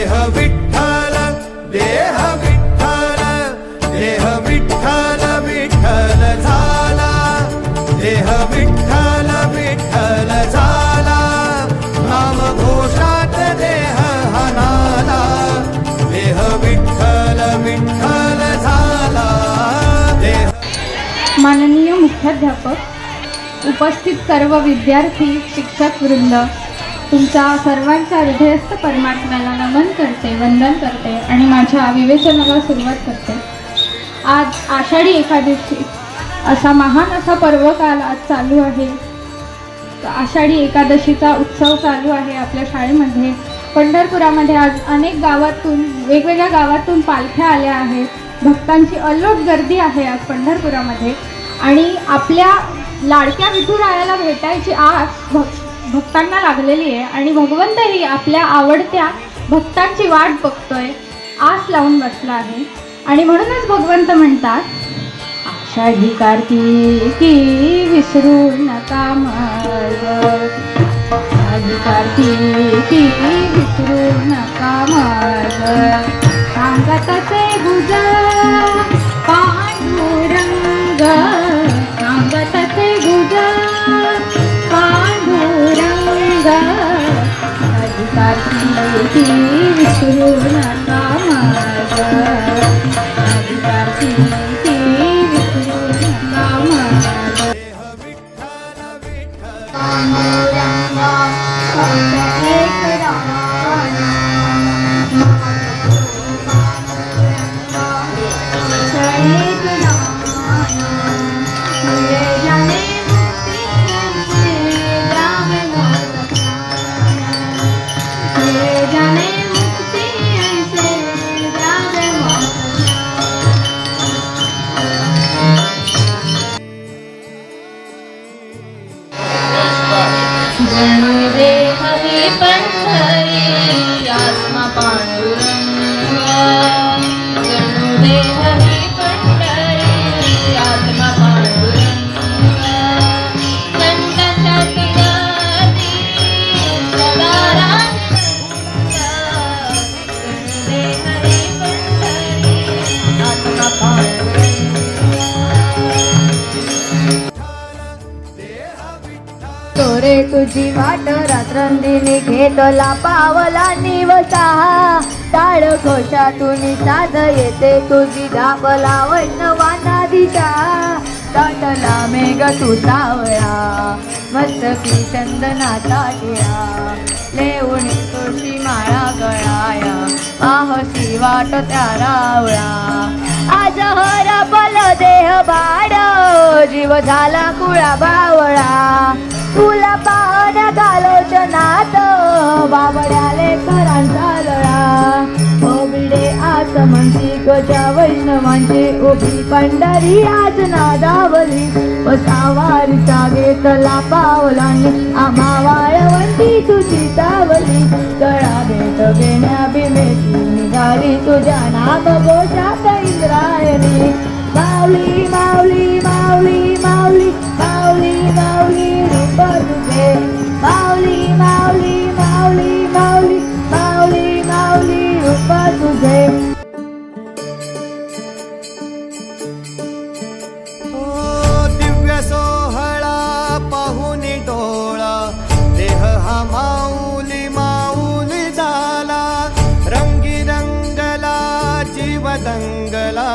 देह विठ्ठल देह विठ्ठल देह विठ्ठल विठ्ठल झाला देह विठ्ठल विठ्ठल झाला नाम घोषात देह हनाला देह विठ्ठल विठ्ठल झाला देह माननीय मुख्याध्यापक, उपस्थित सर्व विद्यार्थी, शिक्षक वृंद, तुमच्या सर्वांच्या हृदयस्थ परमात्म्याला नमन करते, वंदन करते आणि माझ्या विवेचनाला सुरुवात करते. आज आषाढी एकादशी असा महान असा पर्वकाल आज चालू आहे. आषाढी एकादशीचा उत्सव चालू आहे आपल्या शाळेमध्ये. पंढरपुरामध्ये आज अनेक गावातून, वेगवेगळ्या गावातून पालख्या आल्या आहेत. भक्तांची अल्लोट गर्दी आहे आज पंढरपुरामध्ये आणि आपल्या लाडक्या विठुरायाला भेटायची आस भक्तांना लागलेली आहे आणि भगवंतही आपल्या आवडत्या भक्तांची वाट बघतोय, आस लावून बसला आहे. आणि म्हणूनच भगवंत म्हणतात, आषाढी कार्तिकी विसरू नका मार्ग, आषाढी कार्तिकी विसरू नका मार्ग, सांगतचे गुज पांडुरंग, सांगतचे गुज पांडुरंग, आषाढी कार्तिकी विसरू नका मार्ग, आषाढी कार्तिकी विसरू नका मार्ग. तोरे तुझी वाट रात्रंदिनी घेतला पावला निवसा, टाळ घोषातून साध येते तुझी धावला वैष्णवाना दिशा, ताटला मेघ तू सावळा मस्तकी चंदनाचा टिळा, लेऊणी तुळशी माळा गळाया पाहसी वाट त्या रावळा, आज हरपल देह बाळ जीव झाला कुळा बावळा, तुला पाहण गालोचनात बावड्याले करांचा लळा, ओबिडे आस म्हणती गजा वैष्णवांचे उभी पंढरी आज नादावली, सावारीचा घेतला पावलांनी आम्हा वाळवंती तुझी सावली, गळा भेट घेण्या भीमेची निघाली तुझ्या नाम घोषात इंद्रायणी, माऊली माऊली माऊली माऊली माऊली माऊली रूप तुझे, माऊली माऊली माऊली माऊली माऊली माऊली रूप तुझे. दिव्य सोहळा पाहून डोळा देह हा माऊली माऊली झाला, रंगी रंगला जीव दंगला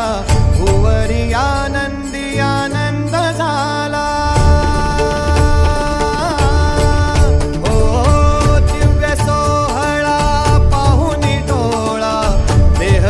भुवरी आनंदी आनंद झाला. हो दिव्य सोहळा पाहून डोळा देह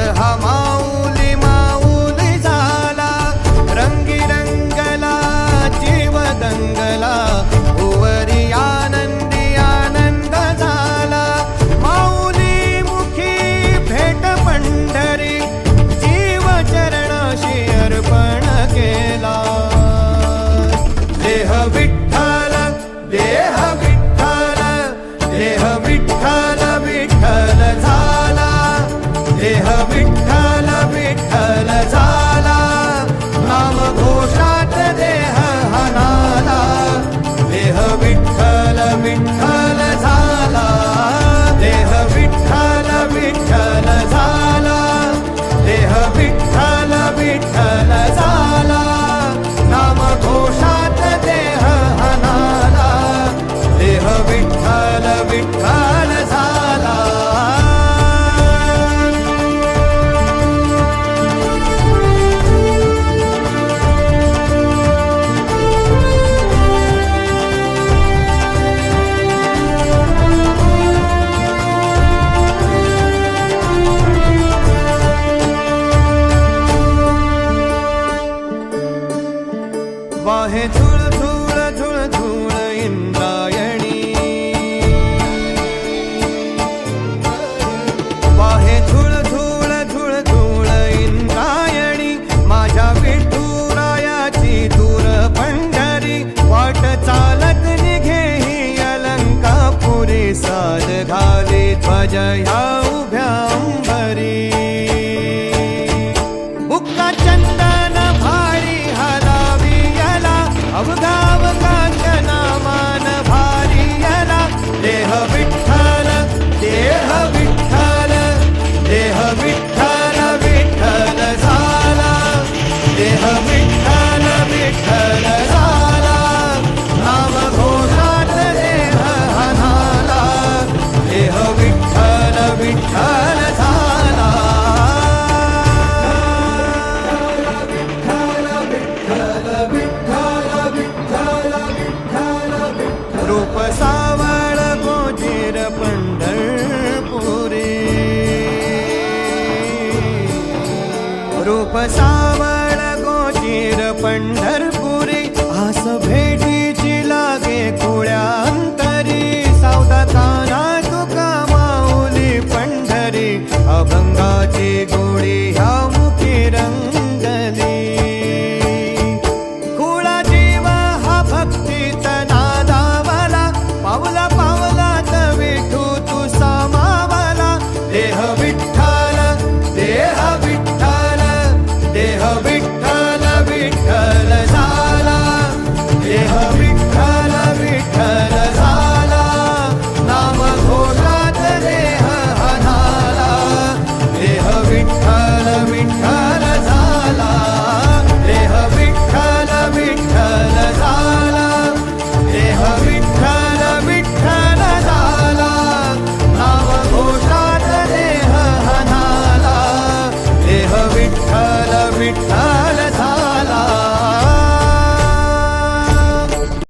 बजया उभ्या अंबरी बुक्का चंदन भारी हलावी याला अवघावघाच्या नामान भारी याला देह विठ्ठल देह विठ्ठल देह विठ्ठल विठ्ठल झाला देह विठ्ठल विठ्ठल झाला नाम घोषात देह हनाला देह विठ्ठल विठ्ठल झाला रूप सावळ गोजीर पंढरपुरी रूप सावळ गोजीर पंढरपुरी आस भेटीची लागे कुळ्या अंतरी सावधा काना तुका माऊली पंढरी अभंगाची गोडी